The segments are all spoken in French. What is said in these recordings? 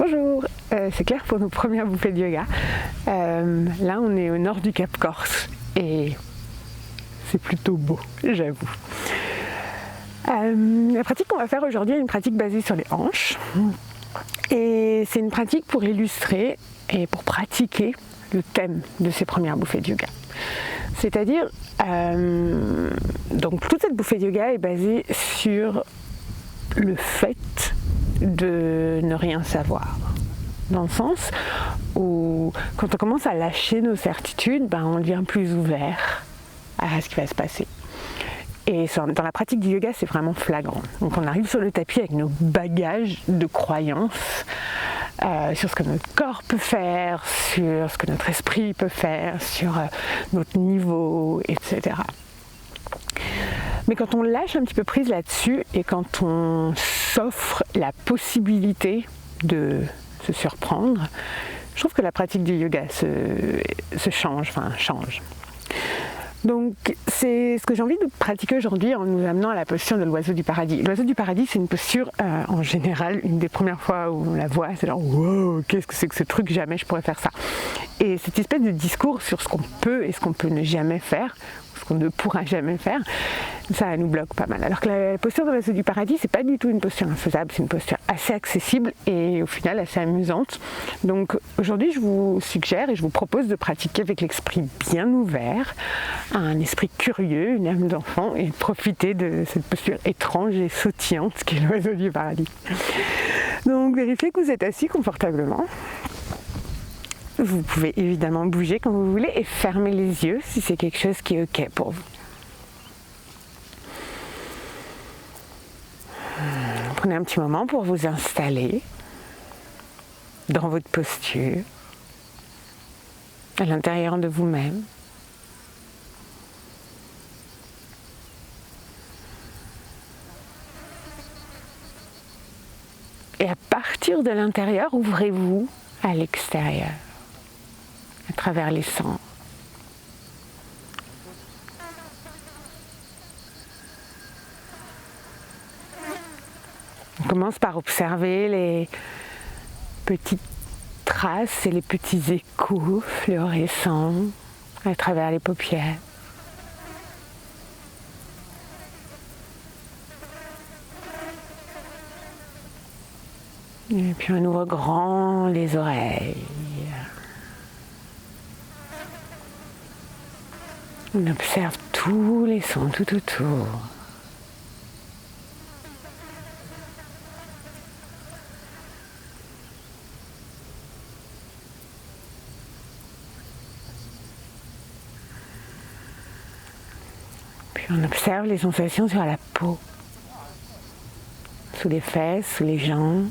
Bonjour, c'est Claire pour nos premières bouffées de yoga. Là on est au nord du Cap Corse et c'est plutôt beau, j'avoue. La pratique qu'on va faire aujourd'hui est une pratique basée sur les hanches. Et c'est une pratique pour illustrer et pour pratiquer le thème de ces premières bouffées de yoga. C'est-à-dire, donc toute cette bouffée de yoga est basée sur le fait de ne rien savoir. Dans le sens où quand on commence à lâcher nos certitudes, on devient plus ouvert à ce qui va se passer. Et dans la pratique du yoga, c'est vraiment flagrant. Donc on arrive sur le tapis avec nos bagages de croyances sur ce que notre corps peut faire, sur ce que notre esprit peut faire, sur notre niveau, etc. Mais quand on lâche un petit peu prise là-dessus et quand on s'offre la possibilité de se surprendre, je trouve que la pratique du yoga change. Donc c'est ce que j'ai envie de pratiquer aujourd'hui en nous amenant à la posture de l'oiseau du paradis. L'oiseau du paradis, c'est une posture en général, une des premières fois où on la voit, c'est genre wow, qu'est-ce que c'est que ce truc, jamais je pourrais faire ça. Et cette espèce de discours sur ce qu'on peut et ce qu'on peut ne jamais faire, ce qu'on ne pourra jamais faire, ça nous bloque pas mal. Alors que la posture de l'oiseau du paradis, c'est pas du tout une posture infaisable, c'est une posture assez accessible et au final assez amusante. Donc aujourd'hui, je vous suggère et je vous propose de pratiquer avec l'esprit bien ouvert, un esprit curieux, une âme d'enfant, et de profiter de cette posture étrange et sautillante qu'est l'oiseau du paradis. Donc vérifiez que vous êtes assis confortablement. Vous pouvez évidemment bouger quand vous voulez et fermer les yeux si c'est quelque chose qui est OK pour vous. Prenez un petit moment pour vous installer dans votre posture, à l'intérieur de vous-même. Et à partir de l'intérieur, ouvrez-vous à l'extérieur, à travers les sens. On commence par observer les petites traces et les petits échos fluorescents à travers les paupières. Et puis on ouvre grand les oreilles. On observe tous les sons tout autour. Puis on observe les sensations sur la peau, sous les fesses, sous les jambes,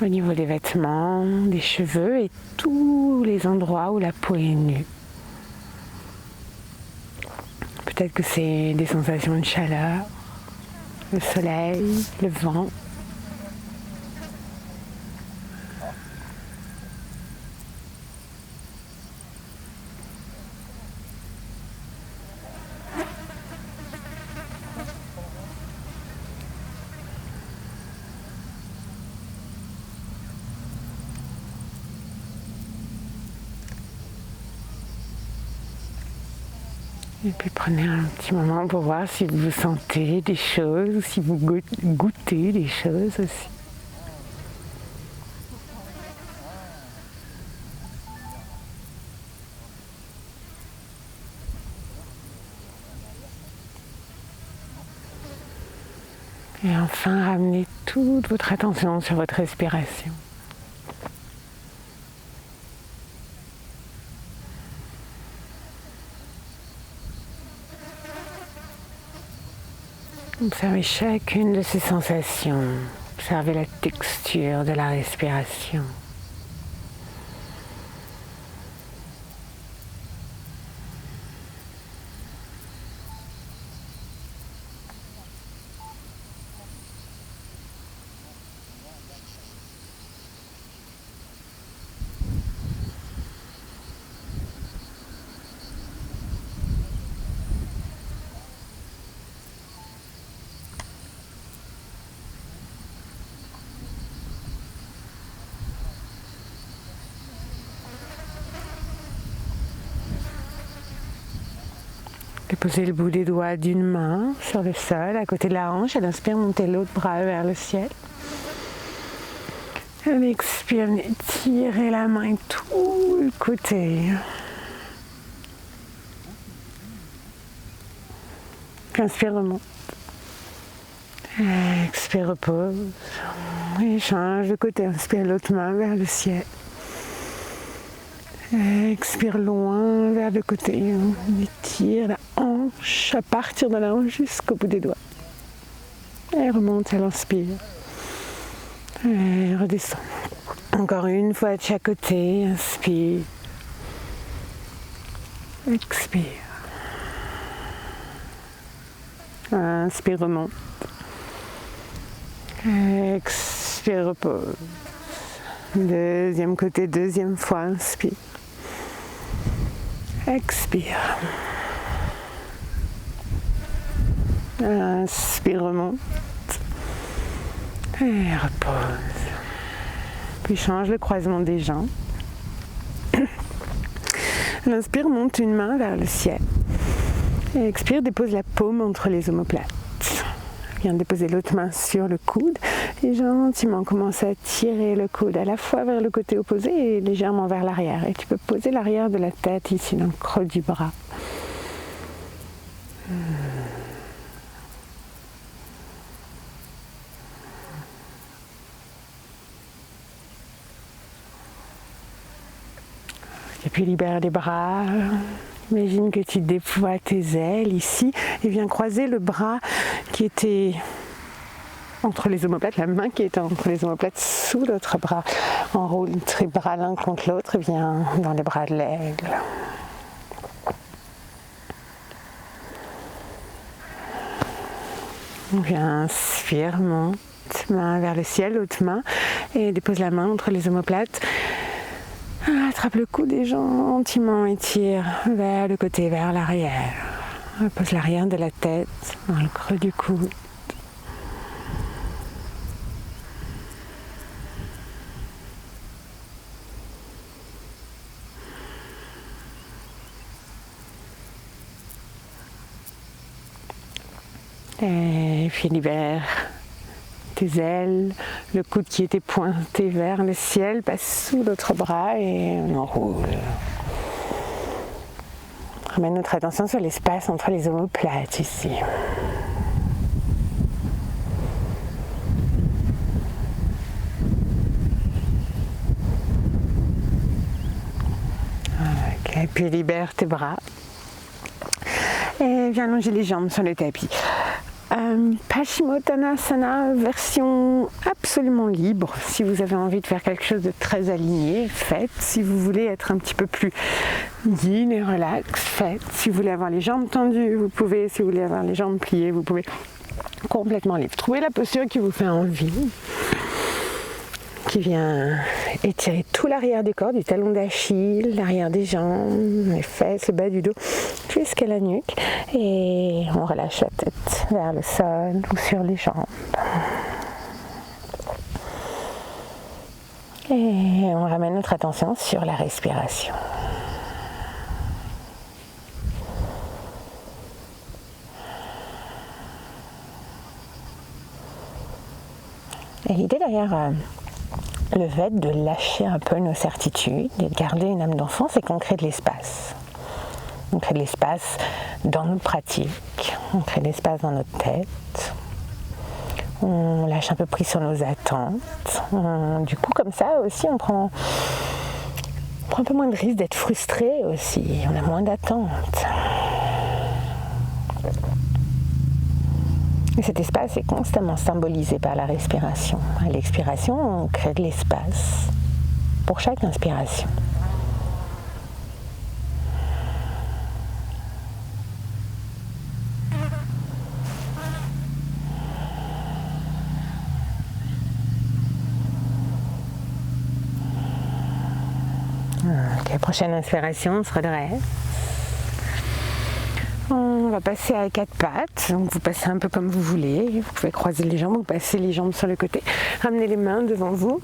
au niveau des vêtements, des cheveux et tous les endroits où la peau est nue. Peut-être que c'est des sensations de chaleur, le soleil, le vent. Et puis prenez un petit moment pour voir si vous sentez des choses, si vous goûtez des choses aussi. Et enfin, ramenez toute votre attention sur votre respiration. Observez chacune de ces sensations. Observez la texture de la respiration. Déposez le bout des doigts d'une main sur le sol, à côté de la hanche. Elle inspire, montez l'autre bras vers le ciel. Elle expire, tirez la main et tout le côté. Inspire, remonte. Expire, repose. Et change de côté. Inspire l'autre main vers le ciel. Expire loin vers le côté. On étire la hanche à partir de la hanche jusqu'au bout des doigts. Et remonte, elle inspire. Et redescend. Encore une fois de chaque côté. Inspire. Expire. Inspire, remonte. Expire, repose. Deuxième côté, deuxième fois, inspire. Expire. Inspire, remonte. Et repose. Puis change le croisement des jambes. Inspire, monte une main vers le ciel. Et expire, dépose la paume entre les omoplates. Viens déposer l'autre main sur le coude et gentiment commence à tirer le coude à la fois vers le côté opposé et légèrement vers l'arrière. Et tu peux poser l'arrière de la tête ici dans le creux du bras. Et puis libère les bras. Imagine que tu déploies tes ailes ici et viens croiser le bras qui était entre les omoplates, la main qui était entre les omoplates sous l'autre bras. Enroule tes bras l'un contre l'autre et viens dans les bras de l'aigle. Viens, inspire, monte, main vers le ciel, l'autre main et dépose la main entre les omoplates. Attrape le cou des jambes, gentiment étire vers le côté, vers l'arrière. Pose l'arrière de la tête dans le creux du cou. Et puis libère tes ailes, le coude qui était pointé vers le ciel passe sous l'autre bras et on enroule. Ramène notre attention sur l'espace entre les omoplates ici. Ok, puis libère tes bras et viens allonger les jambes sur le tapis. Paschimottanasana, version absolument libre. Si vous avez envie de faire quelque chose de très aligné, faites. Si vous voulez être un petit peu plus yin et relax, faites. Si vous voulez avoir les jambes tendues, vous pouvez. Si vous voulez avoir les jambes pliées, vous pouvez. Complètement libre. Trouvez la posture qui vous fait envie, qui vient étirer tout l'arrière du corps, du talon d'Achille, l'arrière des jambes, les fesses, le bas du dos, jusqu'à la nuque. Et on relâche la tête vers le sol ou sur les jambes. Et on ramène notre attention sur la respiration. Et l'idée derrière le fait de lâcher un peu nos certitudes et de garder une âme d'enfant, c'est qu'on crée de l'espace. On crée de l'espace dans nos pratiques, on crée de l'espace dans notre tête, on lâche un peu prise sur nos attentes. Du coup, comme ça aussi, on prend un peu moins de risque d'être frustré aussi, on a moins d'attentes. Et cet espace est constamment symbolisé par la respiration. À l'expiration, on crée de l'espace pour chaque inspiration. Ok, prochaine inspiration, on se redresse. On va passer à 4 pattes, donc vous passez un peu comme vous voulez, vous pouvez croiser les jambes, vous passez les jambes sur le côté, ramenez les mains devant vous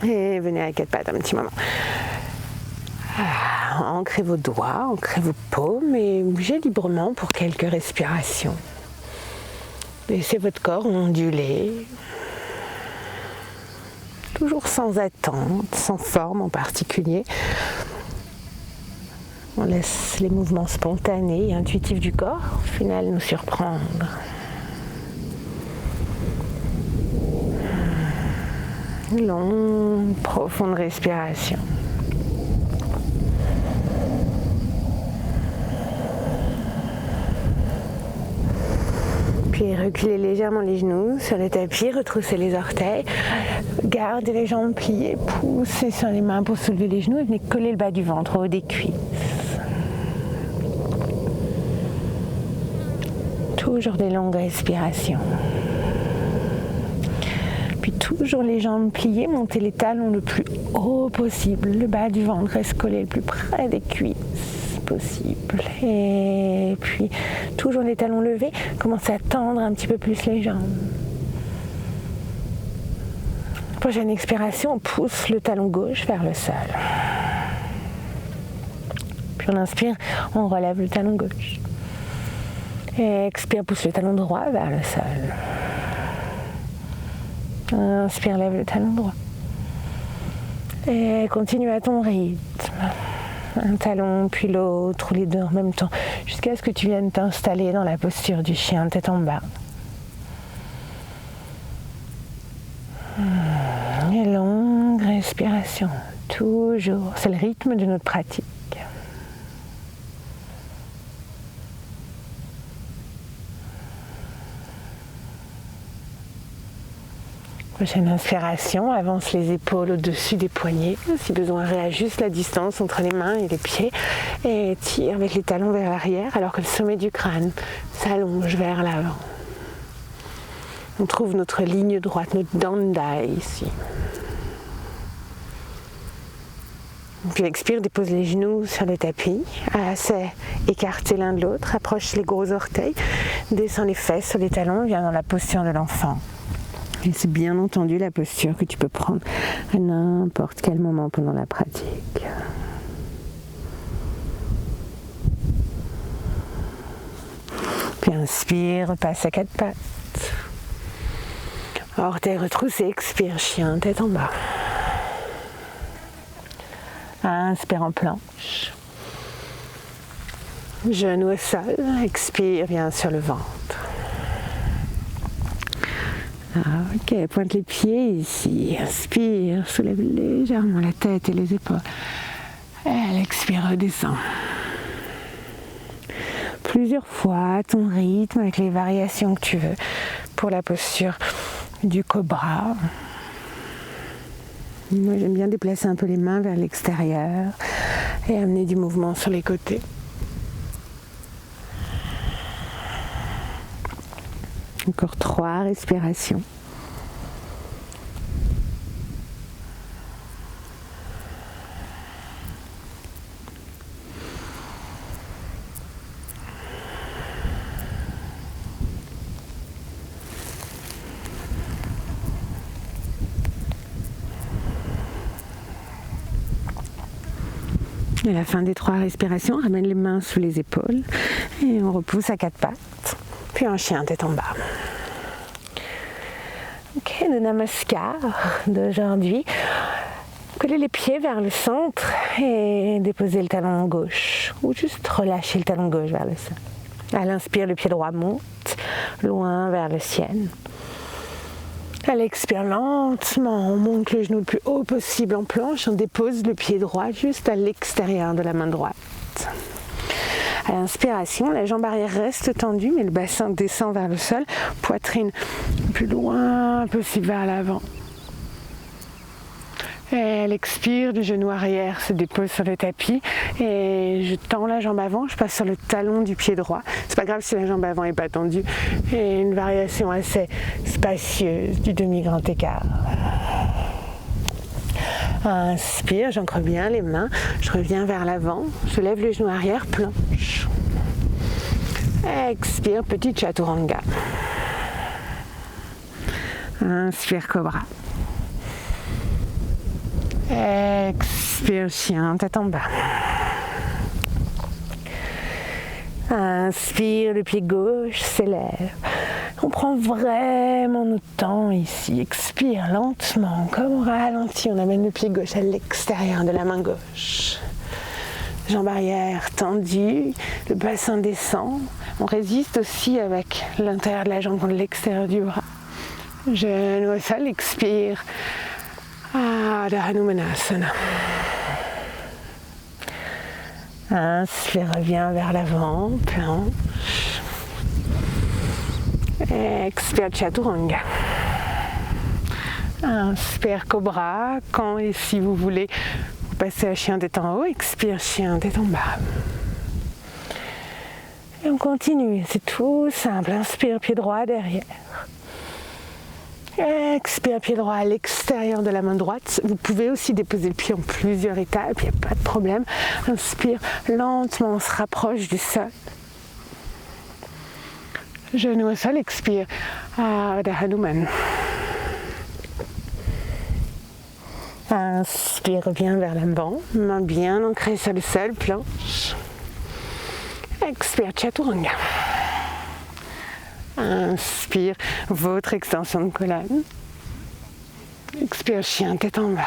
et venez à 4 pattes un petit moment. Ancrez vos doigts, ancrez vos paumes et bougez librement pour quelques respirations. Laissez votre corps onduler, toujours sans attente, sans forme en particulier. On laisse les mouvements spontanés et intuitifs du corps, au final, nous surprendre. Une longue, profonde respiration. Puis reculez légèrement les genoux sur le tapis, retroussez les orteils, gardez les jambes pliées, poussez sur les mains pour soulever les genoux et venez coller le bas du ventre au haut des cuisses. Toujours des longues respirations. Puis toujours les jambes pliées, montez les talons le plus haut possible, le bas du ventre reste collé le plus près des cuisses possible. Et puis toujours les talons levés, commencez à tendre un petit peu plus les jambes. Prochaine expiration, on pousse le talon gauche vers le sol. Puis on inspire, on relève le talon gauche. Et expire, pousse le talon droit vers le sol. Inspire, lève le talon droit. Et continue à ton rythme. Un talon puis l'autre ou les deux en même temps jusqu'à ce que tu viennes t'installer dans la posture du chien tête en bas. Et longue respiration, toujours, c'est le rythme de notre pratique. Prochaine inspiration, avance les épaules au-dessus des poignets. Si besoin, réajuste la distance entre les mains et les pieds et tire avec les talons vers l'arrière alors que le sommet du crâne s'allonge vers l'avant. On trouve notre ligne droite, notre dandai ici. Puis expire, dépose les genoux sur le tapis, assez écartés l'un de l'autre, approche les gros orteils, descend les fesses sur les talons, viens dans la posture de l'enfant. Et c'est bien entendu la posture que tu peux prendre à n'importe quel moment pendant la pratique. Puis inspire, passe à quatre pattes. Orteils retroussés, expire, chien, tête en bas. Inspire en planche. Genou au sol, expire, viens sur le ventre. Ok, pointe les pieds ici, inspire, soulève légèrement la tête et les épaules. Elle expire, redescend. Plusieurs fois à ton rythme, avec les variations que tu veux, pour la posture du cobra. Moi j'aime bien déplacer un peu les mains vers l'extérieur et amener du mouvement sur les côtés. Encore 3 respirations. À la fin des 3 respirations, ramène les mains sous les épaules et on repousse à 4 pattes. Puis un chien tête en bas. Ok, le namaskar d'aujourd'hui. Collez les pieds vers le centre et déposez le talon gauche. Ou juste relâchez le talon gauche vers le sol. À l'inspire, le pied droit monte loin vers le ciel. À l'expire, lentement, on monte le genou le plus haut possible en planche. On dépose le pied droit juste à l'extérieur de la main droite. À l'inspiration, la jambe arrière reste tendue, mais le bassin descend vers le sol. Poitrine le plus loin possible vers l'avant. Et l'expire, le genou arrière se dépose sur le tapis et je tends la jambe avant, je passe sur le talon du pied droit. C'est pas grave si la jambe avant n'est pas tendue. Et une variation assez spacieuse du demi-grand écart. Inspire, j'ancre bien les mains, je reviens vers l'avant, je lève le genou arrière, planche. Expire, petit chaturanga. Inspire, cobra. Expire, chien, tête en bas. Inspire, le pied gauche s'élève. On prend vraiment notre temps ici. Expire lentement, comme on ralentit. On amène le pied gauche à l'extérieur de la main gauche. Jambes arrière tendues, le bassin descend. On résiste aussi avec l'intérieur de la jambe contre l'extérieur du bras. Genou au sol, expire. Adho Manasana. Inspire, reviens vers l'avant, planche. Expire, Chaturanga. Inspire, Cobra. Quand et si vous voulez, vous passez à chien tête en haut. Expire, chien tête en bas. Et on continue, c'est tout simple. Inspire, pied droit derrière. Expire, pied droit à l'extérieur de la main droite. Vous pouvez aussi déposer le pied en plusieurs étapes, il n'y a pas de problème. Inspire, lentement, on se rapproche du sol. Genou au sol, expire. Adho Hanuman. Inspire, reviens vers l'avant, main bien ancrée sur le sol, planche. Expire, Chaturanga. Inspire, votre extension de colonne. Expire, chien, tête en bas.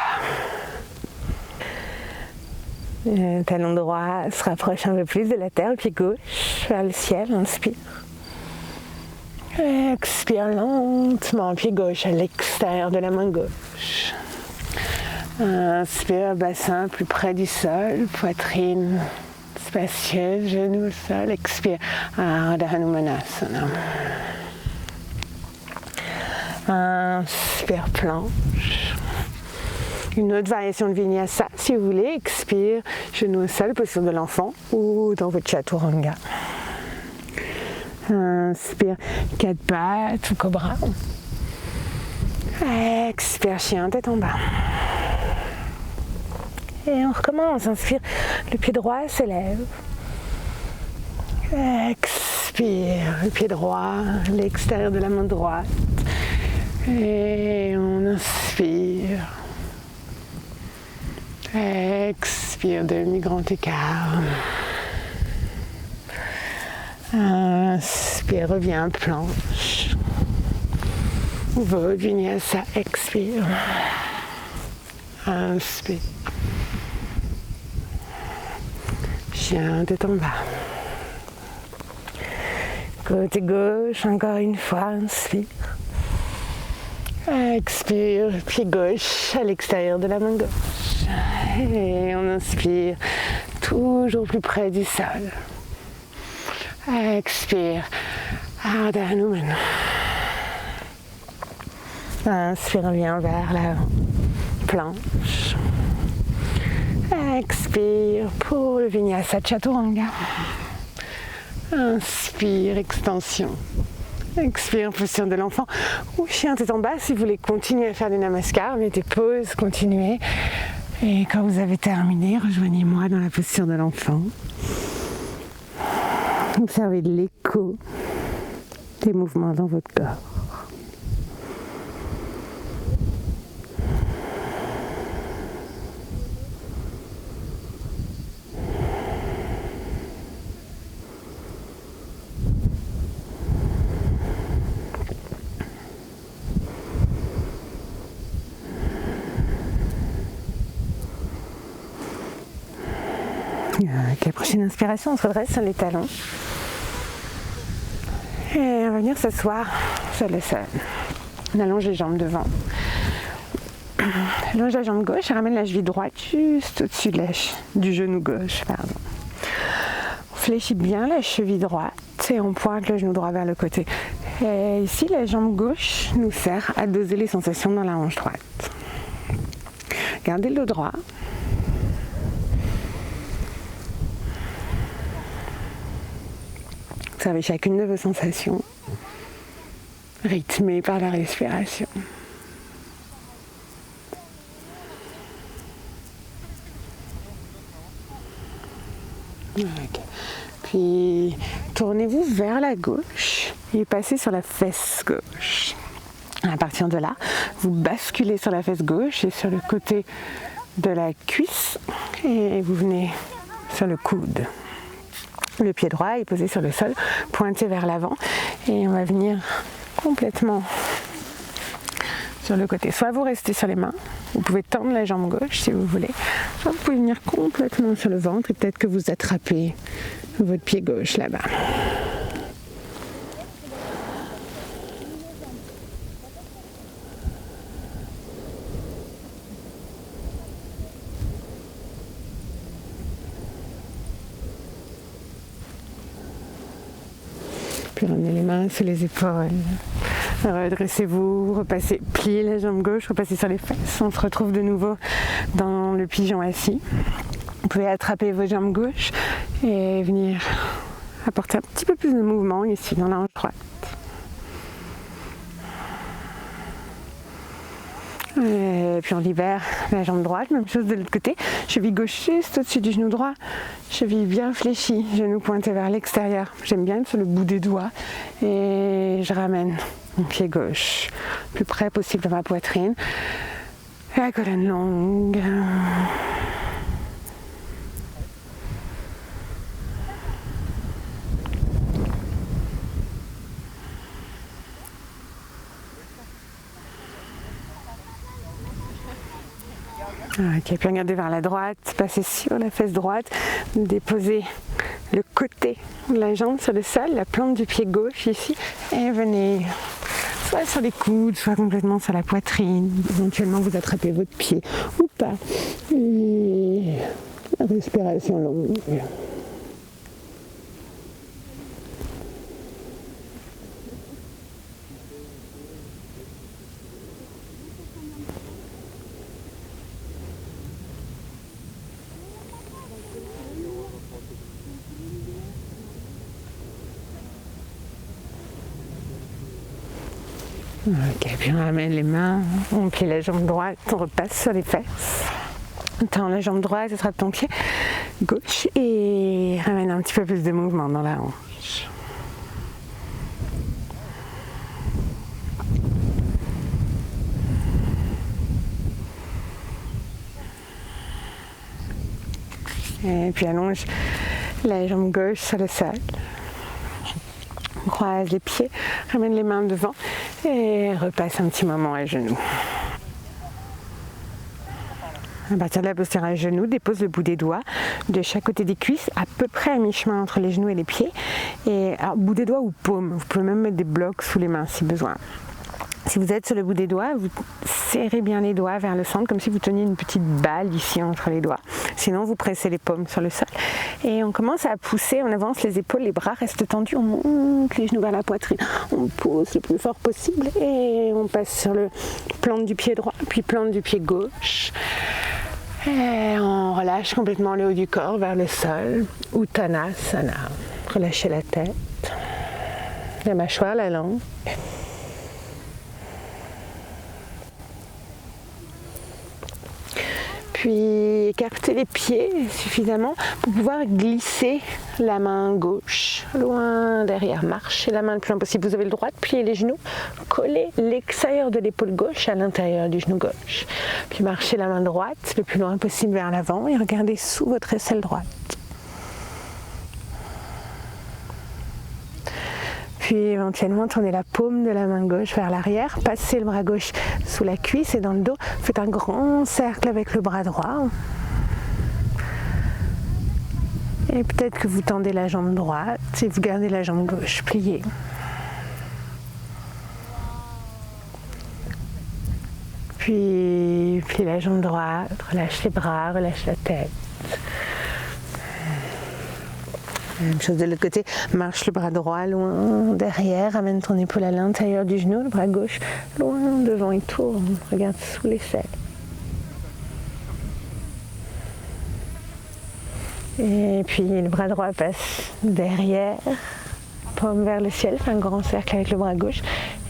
Le talon droit se rapproche un peu plus de la terre, pied gauche vers le ciel, inspire. Expire lentement, pied gauche à l'extérieur de la main gauche. Inspire, bassin plus près du sol, poitrine spacieuse, genoux au sol, expire. Adho Manasana. Inspire, planche. Une autre variation de Vinyasa, si vous voulez, expire, genoux au sol, posture de l'enfant ou dans votre Chaturanga. Inspire, quatre pattes ou cobra. Expire, chien, tête en bas. Et on recommence, inspire, le pied droit s'élève. Expire, le pied droit, l'extérieur de la main droite. Et on inspire. Expire, demi-grand écart. Inspire, reviens, planche. Votre Vinyasa, expire. Inspire. Chien, tête en bas. Côté gauche, encore une fois, inspire. Expire, pied gauche à l'extérieur de la main gauche. Et on inspire, toujours plus près du sol. Expire, Adho Hanuman. Inspire, reviens vers l'avant, planche. Expire pour le Vinyasa Chaturanga. Inspire, extension. Expire, posture de l'enfant ou chien tête en bas. Si vous voulez continuer à faire des namaskars, mettez pause, continuez. Et quand vous avez terminé, rejoignez-moi dans la posture de l'enfant. Observez l'écho des mouvements dans votre corps. Avec la prochaine inspiration, on se redresse sur les talons. Et on va venir s'asseoir sur le sol. On allonge les jambes devant. Allonge la jambe gauche et ramène la cheville droite juste au-dessus du genou gauche. Pardon. On fléchit bien la cheville droite et on pointe le genou droit vers le côté. Et ici, la jambe gauche nous sert à doser les sensations dans la hanche droite. Gardez le dos droit. Observez chacune de vos sensations, rythmées par la respiration. Okay. Puis tournez-vous vers la gauche et passez sur la fesse gauche. À partir de là, vous basculez sur la fesse gauche et sur le côté de la cuisse et vous venez sur le coude. Le pied droit est posé sur le sol, pointé vers l'avant et on va venir complètement sur le côté. Soit vous restez sur les mains, vous pouvez tendre la jambe gauche si vous voulez, soit vous pouvez venir complètement sur le ventre et peut-être que vous attrapez votre pied gauche là-bas. Puis ramenez les mains sur les épaules. Redressez-vous, repassez, pliez la jambe gauche, repassez sur les fesses. On se retrouve de nouveau dans le pigeon assis. Vous pouvez attraper vos jambes gauches et venir apporter un petit peu plus de mouvement ici dans la hanche droite. Et puis on libère la jambe droite, même chose de l'autre côté. Cheville gauche juste au-dessus du genou droit, cheville bien fléchie, genou pointé vers l'extérieur. J'aime bien être sur le bout des doigts et je ramène mon pied gauche le plus près possible de ma poitrine. La colonne longue. Ok, puis regardez vers la droite, passez sur la fesse droite, déposez le côté de la jambe sur le sol, la plante du pied gauche ici, et venez soit sur les coudes, soit complètement sur la poitrine. Éventuellement vous attrapez votre pied ou pas. Et respiration longue. Ok, puis on ramène les mains, on plie la jambe droite, on repasse sur les fesses. Tends la jambe droite, ce sera ton pied gauche et ramène un petit peu plus de mouvement dans la hanche. Et puis allonge la jambe gauche sur le sol. On croise les pieds, ramène les mains devant et repasse un petit moment à genoux. À partir de la posture à genoux, dépose le bout des doigts de chaque côté des cuisses, à peu près à mi-chemin entre les genoux et les pieds. Et alors, bout des doigts ou paume, vous pouvez même mettre des blocs sous les mains si besoin. Si vous êtes sur le bout des doigts, vous serrez bien les doigts vers le centre, comme si vous teniez une petite balle ici entre les doigts. Sinon, vous pressez les paumes sur le sol. Et on commence à pousser, on avance les épaules, les bras restent tendus, on monte les genoux vers la poitrine, on pousse le plus fort possible et on passe sur le plante du pied droit, puis plante du pied gauche. Et on relâche complètement le haut du corps vers le sol. Uttanasana. Relâchez la tête, la mâchoire, la langue. Puis écartez les pieds suffisamment pour pouvoir glisser la main gauche loin derrière. Marchez la main le plus loin possible. Vous avez le droit de plier les genoux. Collez l'extérieur de l'épaule gauche à l'intérieur du genou gauche. Puis marchez la main droite le plus loin possible vers l'avant et regardez sous votre aisselle droite. Puis éventuellement tournez la paume de la main gauche vers l'arrière, passez le bras gauche sous la cuisse et dans le dos, faites un grand cercle avec le bras droit. Et peut-être que vous tendez la jambe droite et vous gardez la jambe gauche pliée. Puis la jambe droite, relâche les bras, relâche la tête. Même chose de l'autre côté, marche le bras droit loin derrière, amène ton épaule à l'intérieur du genou, le bras gauche loin devant et tourne, regarde sous l'aisselle. Et puis le bras droit passe derrière, paume vers le ciel, fais un grand cercle avec le bras gauche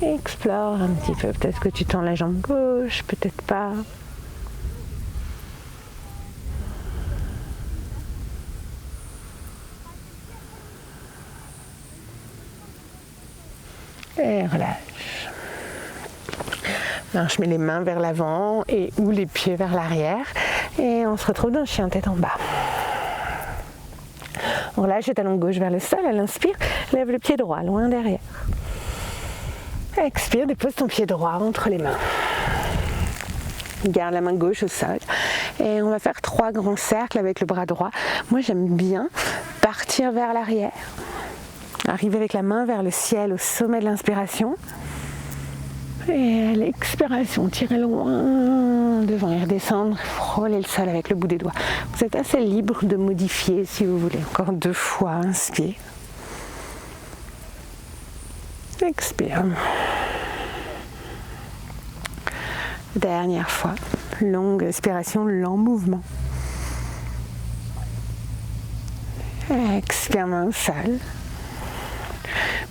et explore un petit peu. Peut-être que tu tends la jambe gauche, peut-être pas. Et relâche. Marche, mets les mains vers l'avant et ou les pieds vers l'arrière. Et on se retrouve dans le chien tête en bas. On relâche le talon gauche vers le sol, elle inspire, lève le pied droit, loin derrière. Expire, dépose ton pied droit entre les mains. Garde la main gauche au sol. Et on va faire 3 grands cercles avec le bras droit. Moi j'aime bien partir vers l'arrière. Arriver avec la main vers le ciel au sommet de l'inspiration. Et à l'expiration, tirez loin devant et redescendre, frôler le sol avec le bout des doigts. Vous êtes assez libre de modifier si vous voulez. Encore 2 fois, inspire. Expire. Dernière fois, longue expiration, lent mouvement. Expire, main au sol.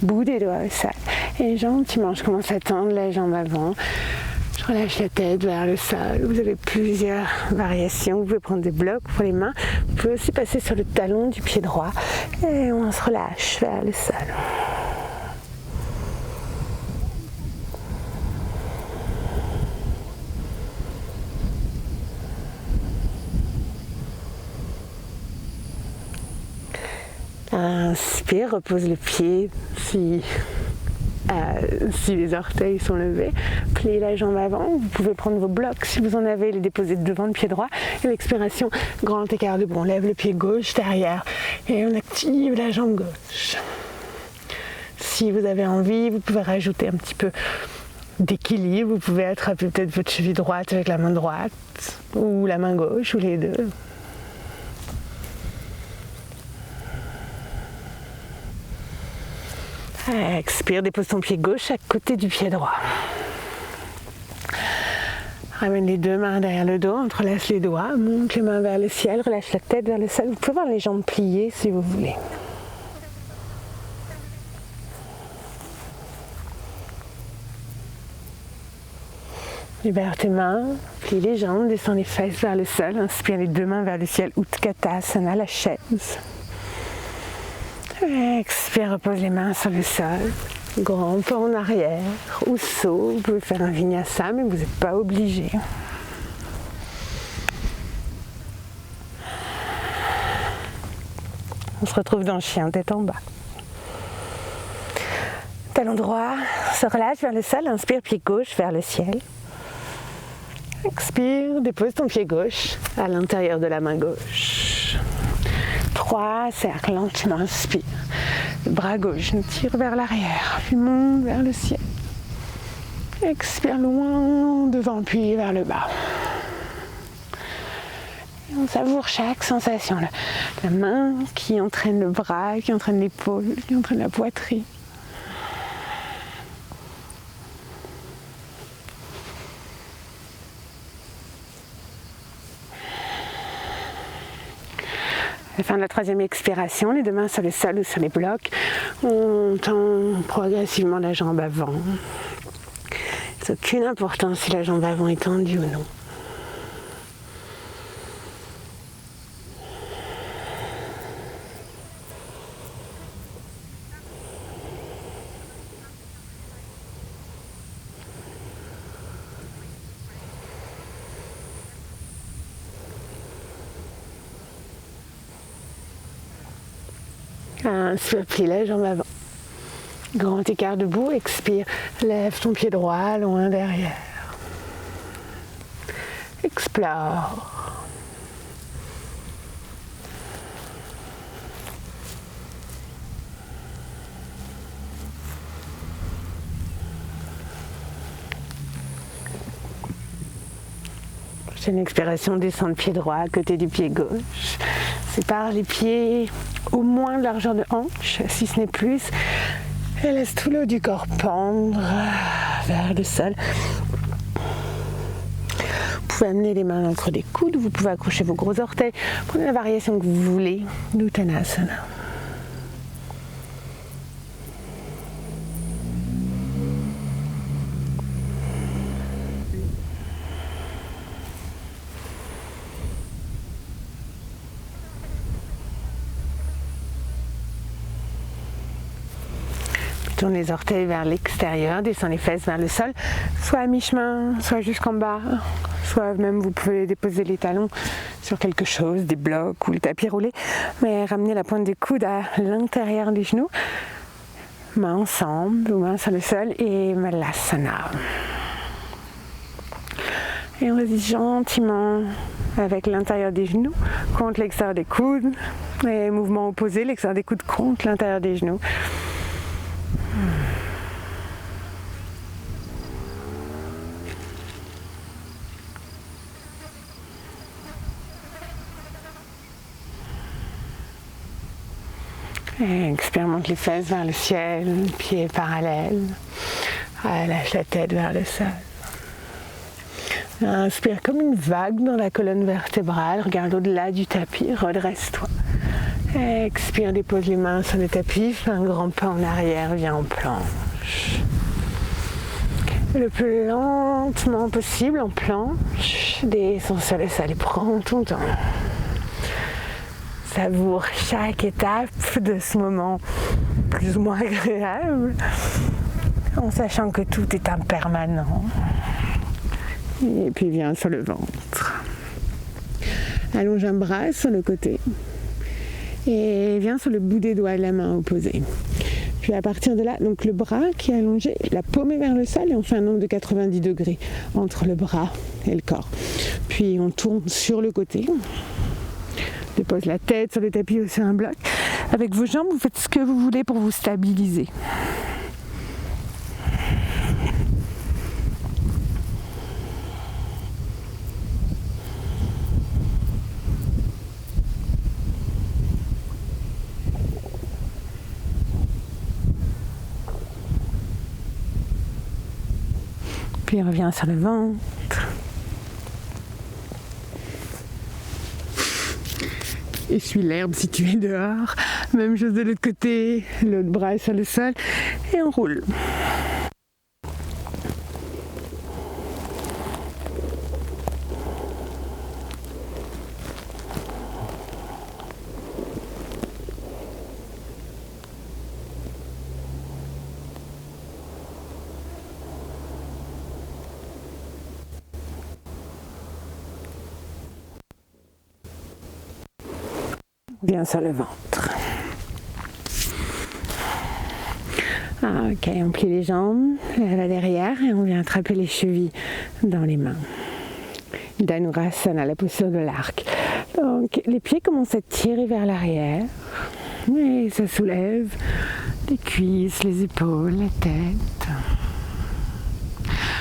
Bout des doigts au sol. Et gentiment, je commence à tendre la jambe avant. Je relâche la tête vers le sol. Vous avez plusieurs variations. Vous pouvez prendre des blocs pour les mains. Vous pouvez aussi passer sur le talon du pied droit. Et on se relâche vers le sol. Inspire, repose le pied si les orteils sont levés. Pliez la jambe avant. Vous pouvez prendre vos blocs si vous en avez, les déposer devant le pied droit. Et l'expiration, grand écart debout. On lève le pied gauche derrière et on active la jambe gauche. Si vous avez envie, vous pouvez rajouter un petit peu d'équilibre. Vous pouvez attraper peut-être votre cheville droite avec la main droite ou la main gauche ou les deux. Expire, dépose ton pied gauche à côté du pied droit. Ramène les 2 mains derrière le dos, entrelace les doigts, monte les mains vers le ciel, relâche la tête vers le sol. Vous pouvez voir les jambes pliées si vous voulez. Libère tes mains, plie les jambes, descends les fesses vers le sol, inspire les 2 mains vers le ciel, Utkatasana, la chaise. Expire, repose les mains sur le sol. Grand pas en arrière ou saut. Vous pouvez faire un vinyasa, mais vous n'êtes pas obligé. On se retrouve dans le chien tête en bas. Talon droit se relâche vers le sol. Inspire, pied gauche vers le ciel. Expire, dépose ton pied gauche à l'intérieur de la main gauche. 3 cercles, lentement, inspire. Le bras gauche nous tire vers l'arrière, puis monte vers le ciel. Expire loin devant, puis vers le bas. Et on savoure chaque sensation. La main qui entraîne le bras, qui entraîne l'épaule, qui entraîne la poitrine. À la fin de la 3e expiration, les 2 mains sur le sol ou sur les blocs, on tend progressivement la jambe avant. Il n'a aucune importance si la jambe avant est tendue ou non. Inspire, plie la jambe avant. Grand écart debout, expire, lève ton pied droit loin derrière. Explore. Prochaine expiration, descend le pied droit à côté du pied gauche. Sépare les pieds au moins de largeur de hanche, si ce n'est plus. Et laisse tout le haut du corps pendre vers le sol. Vous pouvez amener les mains dans le creux des coudes, vous pouvez accrocher vos gros orteils. Prenez la variation que vous voulez d'Uttanasana. Tourne les orteils vers l'extérieur, descend les fesses vers le sol, soit à mi-chemin, soit jusqu'en bas. soit même vous pouvez déposer les talons sur quelque chose, des blocs ou le tapis roulé, mais ramenez la pointe des coudes à l'intérieur des genoux, mains ensemble ou mains sur le sol et Malasana. Et on résiste gentiment avec l'intérieur des genoux contre l'extérieur des coudes et mouvement opposé, l'extérieur des coudes contre l'intérieur des genoux. Et expérimente les fesses vers le ciel, pieds parallèles. Lâche la tête vers le sol. Inspire comme une vague dans la colonne vertébrale. Regarde au-delà du tapis, redresse-toi. Expire, dépose les mains sur le tapis, fais un grand pas en arrière, viens en planche. Le plus lentement possible en planche, descends sur le sol et prends ton temps. Savoure chaque étape de ce moment plus ou moins agréable, en sachant que tout est impermanent. Et puis viens sur le ventre. Allonge un bras sur le côté et viens sur le bout des doigts de la main opposée. Puis à partir de là, donc le bras qui est allongé, la paume est vers le sol et on fait un angle de 90 degrés entre le bras et le corps. Puis on tourne sur le côté. Dépose la tête sur le tapis ou sur un bloc. Avec vos jambes, vous faites ce que vous voulez pour vous stabiliser. Puis reviens sur le ventre. Essuie l'herbe si tu es dehors. Même chose de l'autre côté. L'autre bras est sur le sol. Et on roule. Bien sur le ventre. Ok, on plie les jambes là derrière et on vient attraper les chevilles dans les mains. Dhanurasana, la posture de l'arc. Donc les pieds commencent à tirer vers l'arrière et ça soulève les cuisses, les épaules, la tête.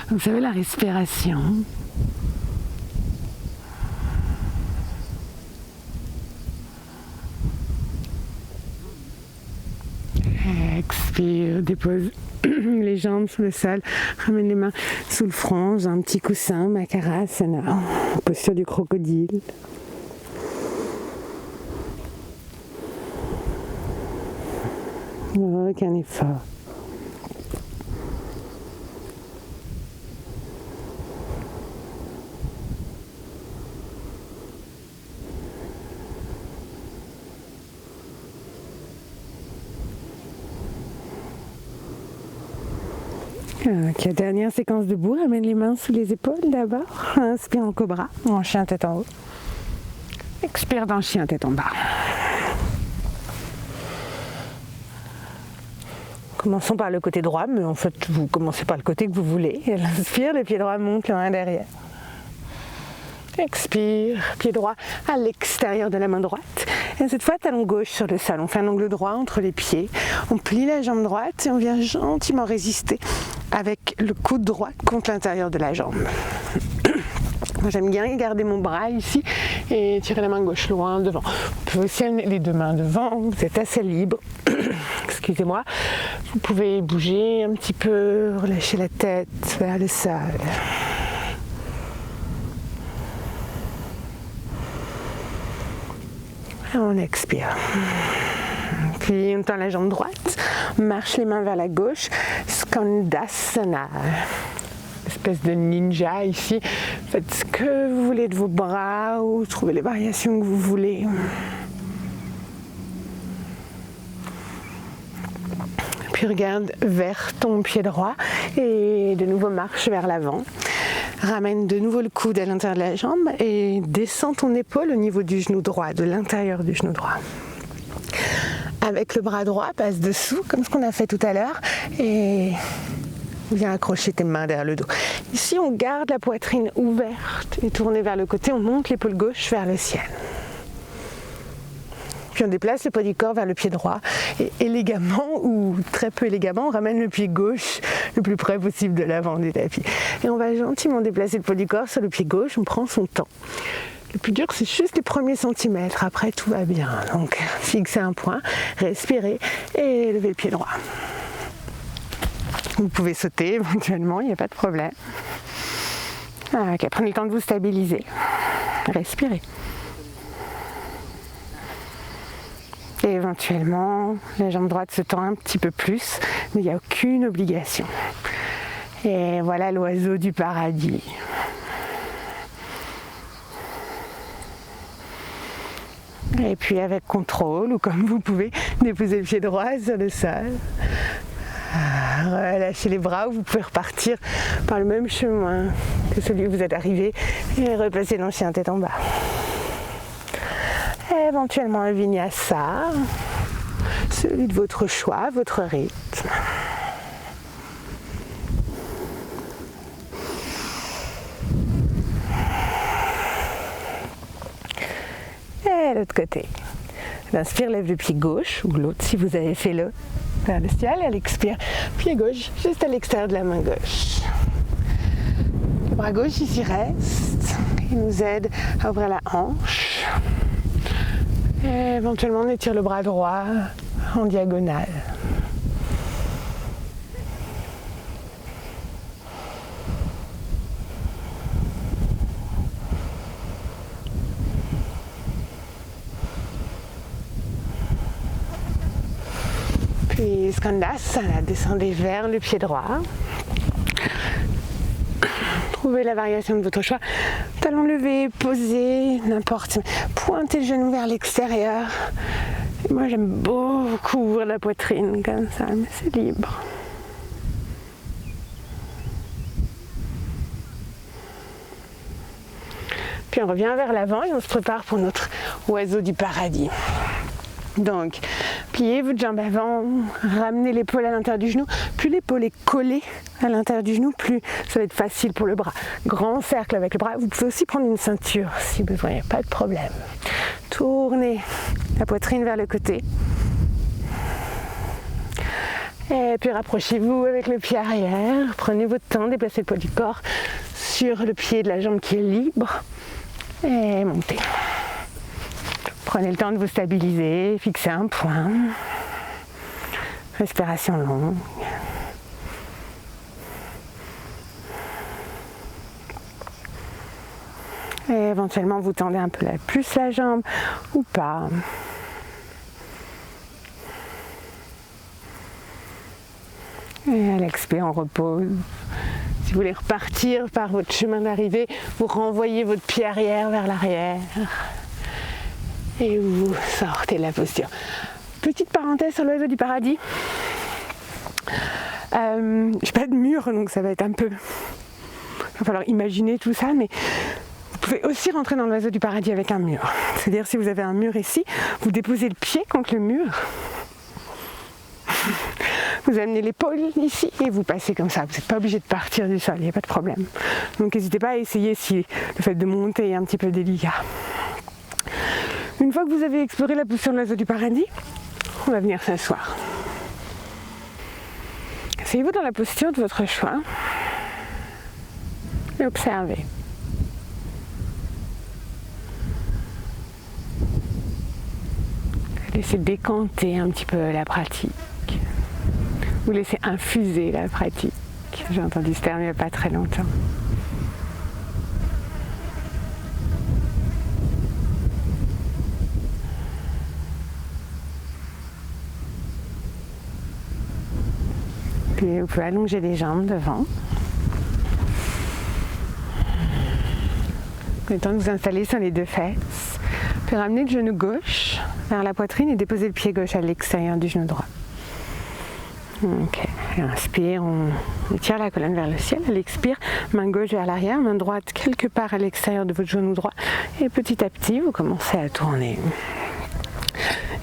Vous savez, la respiration. Expire, dépose les jambes sous le sol, ramène les mains sous le front, un petit coussin, Makarasana, posture du crocodile. Aucun effort. Ok, dernière séquence debout, ramène les mains sous les épaules d'abord, inspire en cobra, en chien tête en haut, expire dans chien tête en bas. Commençons par le côté droit, mais en fait vous commencez par le côté que vous voulez. Inspire, le pied droit monte, l'un derrière. Expire, pied droit à l'extérieur de la main droite. Et cette fois, talon gauche sur le sol. On fait un angle droit entre les pieds. On plie la jambe droite et on vient gentiment résister avec le coude droit contre l'intérieur de la jambe. Moi, j'aime bien garder mon bras ici et tirer la main gauche loin devant. Vous pouvez aussi amener les deux mains devant. Vous êtes assez libre. Excusez-moi. Vous pouvez bouger un petit peu, relâcher la tête vers le sol. On expire. Puis on tend la jambe droite, on marche les mains vers la gauche, Skandasana. Espèce de ninja ici. Faites ce que vous voulez de vos bras ou trouvez les variations que vous voulez. Puis regarde vers ton pied droit et de nouveau marche vers l'avant. Ramène de nouveau le coude à l'intérieur de la jambe et descends ton épaule au niveau du genou droit, de l'intérieur du genou droit. Avec le bras droit, passe dessous, comme ce qu'on a fait tout à l'heure, et viens accrocher tes mains derrière le dos. Ici, on garde la poitrine ouverte et tournée vers le côté, on monte l'épaule gauche vers le ciel. Puis on déplace le poids du corps vers le pied droit et élégamment ou très peu élégamment, on ramène le pied gauche le plus près possible de l'avant du tapis. Et on va gentiment déplacer le poids du corps sur le pied gauche, on prend son temps. Le plus dur, c'est juste les premiers centimètres, après tout va bien. Donc fixez un point, respirez et levez le pied droit. Vous pouvez sauter éventuellement, il n'y a pas de problème. Ok, prenez le temps de vous stabiliser. Respirez. Et éventuellement, la jambe droite se tend un petit peu plus, mais il n'y a aucune obligation. Et voilà l'oiseau du paradis. Et puis avec contrôle, ou comme vous pouvez, déposer le pied droit sur le sol. Relâchez les bras, ou vous pouvez repartir par le même chemin que celui où vous êtes arrivé et replacer l'ancien tête en bas. Éventuellement un vinyasa, celui de votre choix, votre rythme. Et l'autre côté. L'inspire, lève le pied gauche, ou l'autre si vous avez fait le vers le ciel. Elle expire, pied gauche, juste à l'extérieur de la main gauche. Le bras gauche ici reste. Il nous aide à ouvrir la hanche. Et éventuellement, on étire le bras droit en diagonale. Puis Skandasana, descendez vers le pied droit. Trouvez la variation de votre choix. Talon levé, posé, n'importe. Pointez le genou vers l'extérieur. Et moi j'aime beaucoup ouvrir la poitrine comme ça, mais c'est libre. Puis on revient vers l'avant et on se prépare pour notre oiseau du paradis. Donc, pliez votre jambe avant, ramenez l'épaule à l'intérieur du genou. Plus l'épaule est collée à l'intérieur du genou, plus ça va être facile pour le bras. Grand cercle avec le bras. Vous pouvez aussi prendre une ceinture si besoin, il n'y a pas de problème. Tournez la poitrine vers le côté. Et puis rapprochez-vous avec le pied arrière. Prenez votre temps, déplacez le poids du corps sur le pied de la jambe qui est libre. Et montez. Prenez le temps de vous stabiliser, fixez un point. Respiration longue. Et éventuellement, vous tendez un peu plus la jambe ou pas. Et à l'expire, on repose. Si vous voulez repartir par votre chemin d'arrivée, vous renvoyez votre pied arrière vers l'arrière. Et vous sortez de la posture. Petite parenthèse sur l'oiseau du paradis. J'ai pas de mur, donc ça va être un peu... Il va falloir imaginer tout ça, mais vous pouvez aussi rentrer dans l'oiseau du paradis avec un mur. C'est-à-dire si vous avez un mur ici, vous déposez le pied contre le mur. Vous amenez l'épaule ici et vous passez comme ça. Vous n'êtes pas obligé de partir du sol, il n'y a pas de problème. Donc n'hésitez pas à essayer si le fait de monter est un petit peu délicat. Une fois que vous avez exploré la posture de l'oiseau du paradis, on va venir s'asseoir. Asseyez-vous dans la posture de votre choix et observez. Laissez décanter un petit peu la pratique. Vous laissez infuser la pratique. J'ai entendu ce terme il n'y a pas très longtemps. Puis vous pouvez allonger les jambes devant. Le temps de vous installer sur les deux fesses. Puis ramener le genou gauche vers la poitrine et déposer le pied gauche à l'extérieur du genou droit. Ok, inspire, on étire la colonne vers le ciel. À l'expire, main gauche vers l'arrière, main droite quelque part à l'extérieur de votre genou droit. Et petit à petit, vous commencez à tourner.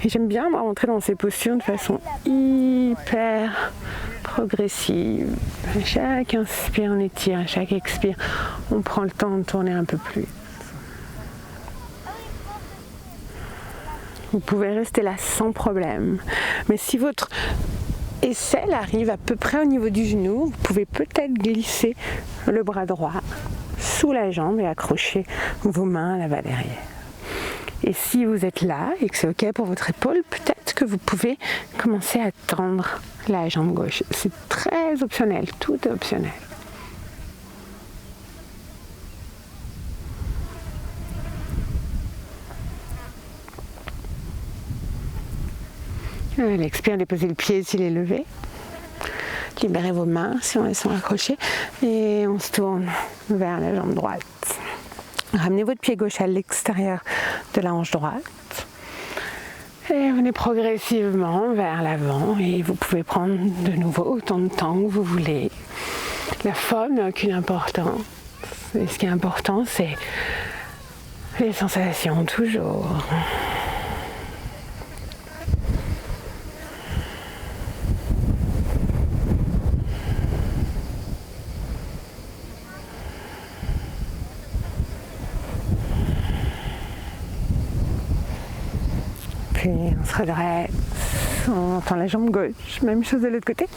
Et j'aime bien rentrer dans ces postures de façon hyper progressive. À chaque inspire, on étire. À chaque expire, on prend le temps de tourner un peu plus. Vous pouvez rester là sans problème. Mais si votre aisselle arrive à peu près au niveau du genou, vous pouvez peut-être glisser le bras droit sous la jambe et accrocher vos mains à l'avant derrière. Et si vous êtes là et que c'est ok pour votre épaule, peut-être que vous pouvez commencer à tendre la jambe gauche. C'est très optionnel, tout est optionnel. À l'expire, déposez le pied s'il est levé. Libérez vos mains si elles sont accrochées. Et on se tourne vers la jambe droite. Ramenez votre pied gauche à l'extérieur de la hanche droite. Et venez progressivement vers l'avant. Et vous pouvez prendre de nouveau autant de temps que vous voulez. La forme n'a aucune importance. Et ce qui est important, c'est les sensations toujours. Puis on se redresse, on tend la jambe gauche, même chose de l'autre côté.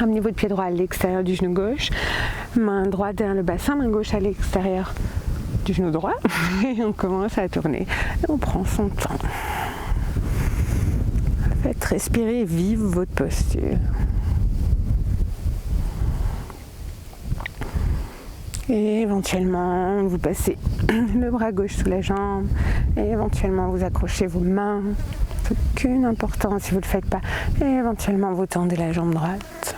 Amenez votre pied droit à l'extérieur du genou gauche, main droite derrière le bassin, main gauche à l'extérieur du genou droit. Et on commence à tourner et on prend son temps. Faites respirer et vivre votre posture. Et éventuellement, vous passez le bras gauche sous la jambe. Et éventuellement, vous accrochez vos mains. Aucune importance si vous ne le faites pas. Et éventuellement, vous tendez la jambe droite.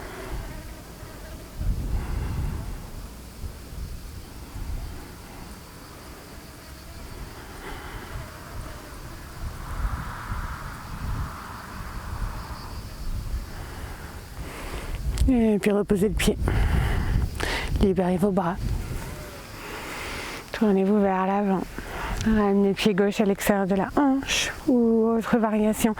Et puis reposez le pied. Libérez vos bras. Tournez-vous vers l'avant. Ramenez le pied gauche à l'extérieur de la hanche ou autre variation.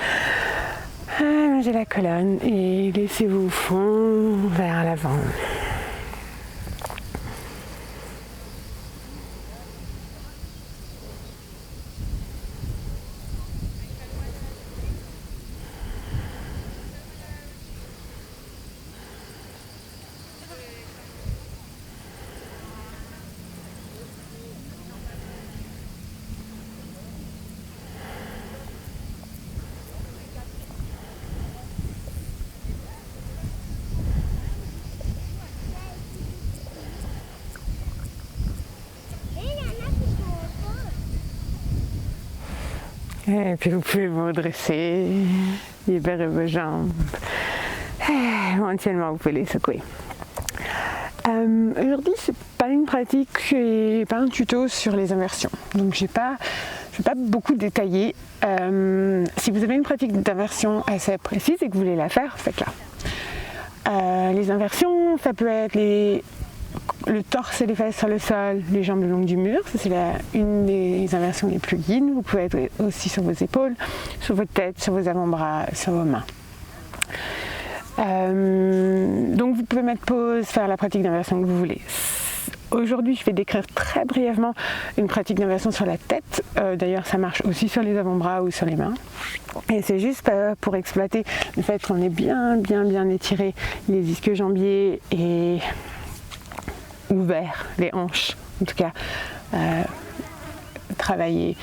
Allongez la colonne et laissez-vous fondre vers l'avant. Et puis vous pouvez vous redresser, libérer vos jambes. Et éventuellement, vous pouvez les secouer. Aujourd'hui, c'est pas une pratique et pas un tuto sur les inversions. Donc je vais pas beaucoup détailler. Si vous avez une pratique d'inversion assez précise et que vous voulez la faire, faites-la. Les inversions, ça peut être le torse et les fesses sur le sol, les jambes le long du mur. Ça, c'est une des inversions les plus yin. Vous pouvez être aussi sur vos épaules, sur votre tête, sur vos avant-bras, sur vos mains. Donc vous pouvez mettre pause, faire la pratique d'inversion que vous voulez. Aujourd'hui, je vais décrire très brièvement une pratique d'inversion sur la tête. D'ailleurs, ça marche aussi sur les avant-bras ou sur les mains. Et c'est juste pour exploiter le fait qu'on est bien étiré les ischio-jambiers et ouvert les hanches. En tout cas, travailler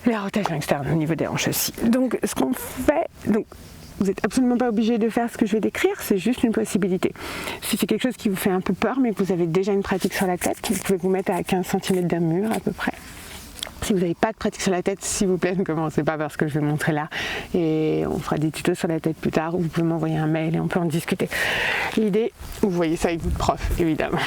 la rotation externe au niveau des hanches aussi. Donc, ce qu'on fait... Vous n'êtes absolument pas obligé de faire ce que je vais décrire, c'est juste une possibilité. Si c'est quelque chose qui vous fait un peu peur, mais que vous avez déjà une pratique sur la tête, vous pouvez vous mettre à 15 cm d'un mur à peu près. Si vous n'avez pas de pratique sur la tête, s'il vous plaît, ne commencez pas par ce que je vais montrer là. Et on fera des tutos sur la tête plus tard, ou vous pouvez m'envoyer un mail et on peut en discuter. L'idée, vous voyez ça avec votre prof, évidemment.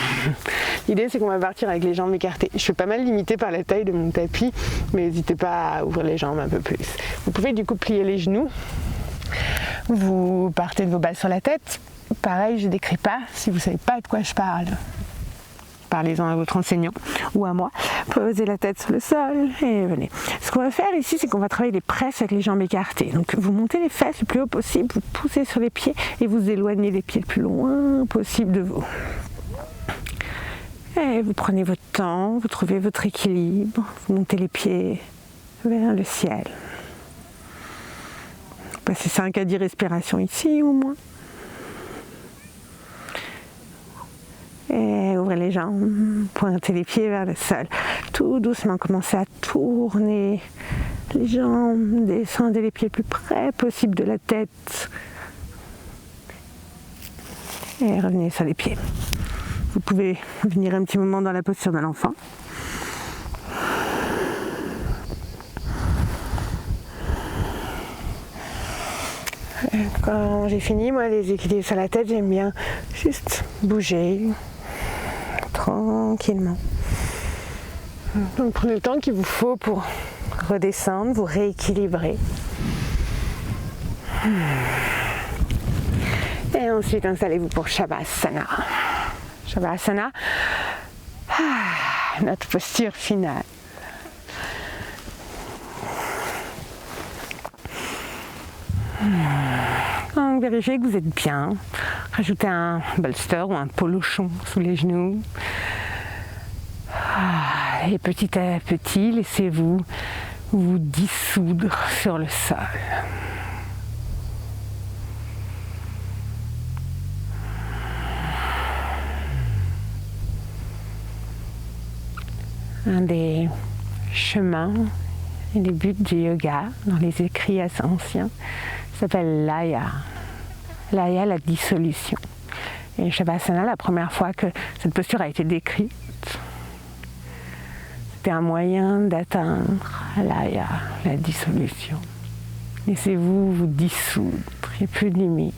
L'idée, c'est qu'on va partir avec les jambes écartées. Je suis pas mal limitée par la taille de mon tapis, mais n'hésitez pas à ouvrir les jambes un peu plus. Vous pouvez du coup plier les genoux. Vous partez de vos balles sur la tête. Pareil, je ne décris pas. Si vous ne savez pas de quoi je parle, parlez-en à votre enseignant ou à moi. Posez la tête sur le sol et venez. Ce qu'on va faire ici, c'est qu'on va travailler les presses avec les jambes écartées. Donc vous montez les fesses le plus haut possible, vous poussez sur les pieds et vous éloignez les pieds le plus loin possible de vous. Et vous prenez votre temps, vous trouvez votre équilibre, vous montez les pieds vers le ciel. Passez 5 à 10 respirations ici au moins. Et ouvrez les jambes, pointez les pieds vers le sol. Tout doucement, commencez à tourner les jambes, descendez les pieds le plus près possible de la tête. Et revenez sur les pieds. Vous pouvez venir un petit moment dans la posture de l'enfant. Quand j'ai fini, moi, les équilibres sur la tête, j'aime bien juste bouger tranquillement. Donc prenez le temps qu'il vous faut pour redescendre, vous rééquilibrer. Et ensuite, installez-vous pour Shavasana. Shavasana, notre posture finale. Donc, vérifiez que vous êtes bien. Rajoutez un bolster ou un polochon sous les genoux. Et petit à petit, laissez-vous vous dissoudre sur le sol. Un des chemins et des buts du yoga dans les écrits assez anciens s'appelle Laya. Laya, la dissolution. Et Shavasana, la première fois que cette posture a été décrite, c'était un moyen d'atteindre Laya, la dissolution. Laissez-vous vous dissoudre, il n'y a plus de limite.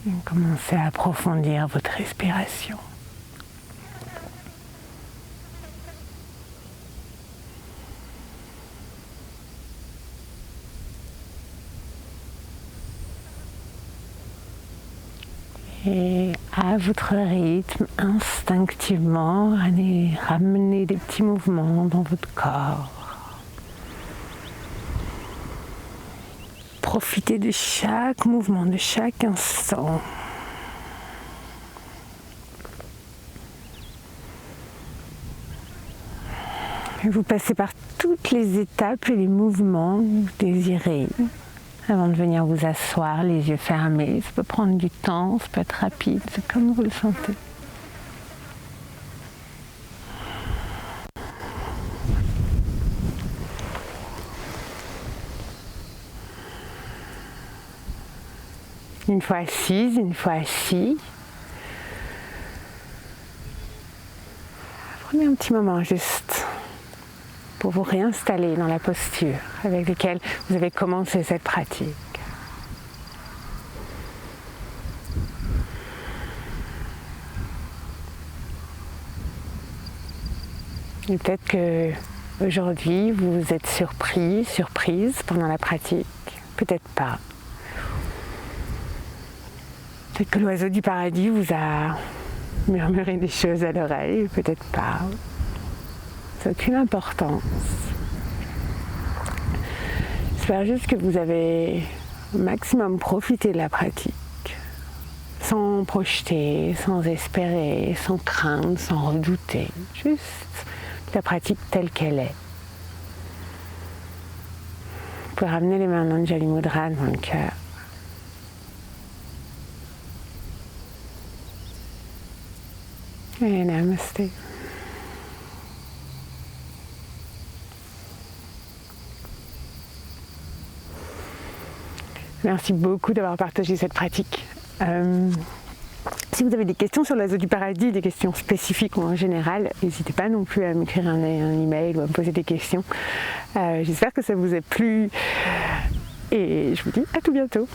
Et commencez à approfondir votre respiration. Et à votre rythme, instinctivement, allez ramener des petits mouvements dans votre corps. Profitez de chaque mouvement, de chaque instant. Et vous passez par toutes les étapes et les mouvements que vous désirez. Avant de venir vous asseoir, les yeux fermés, ça peut prendre du temps, ça peut être rapide, c'est comme vous le sentez. Une fois assise, une fois assis, prenez un petit moment juste pour vous réinstaller dans la posture avec laquelle vous avez commencé cette pratique. Et peut-être que aujourd'hui vous êtes surprise pendant la pratique, peut-être pas. Peut-être que l'oiseau du paradis vous a murmuré des choses à l'oreille, peut-être pas. Ça n'a aucune importance. J'espère juste que vous avez au maximum profité de la pratique, sans projeter, sans espérer, sans craindre, sans redouter. Juste la pratique telle qu'elle est. Vous pouvez ramener les mains d'Anjali Mudra dans le cœur. Et namasté. Merci beaucoup d'avoir partagé cette pratique. Si vous avez des questions sur l'oiseau du paradis, des questions spécifiques ou en général, n'hésitez pas non plus à m'écrire un email ou à me poser des questions. J'espère que ça vous a plu et je vous dis à tout bientôt.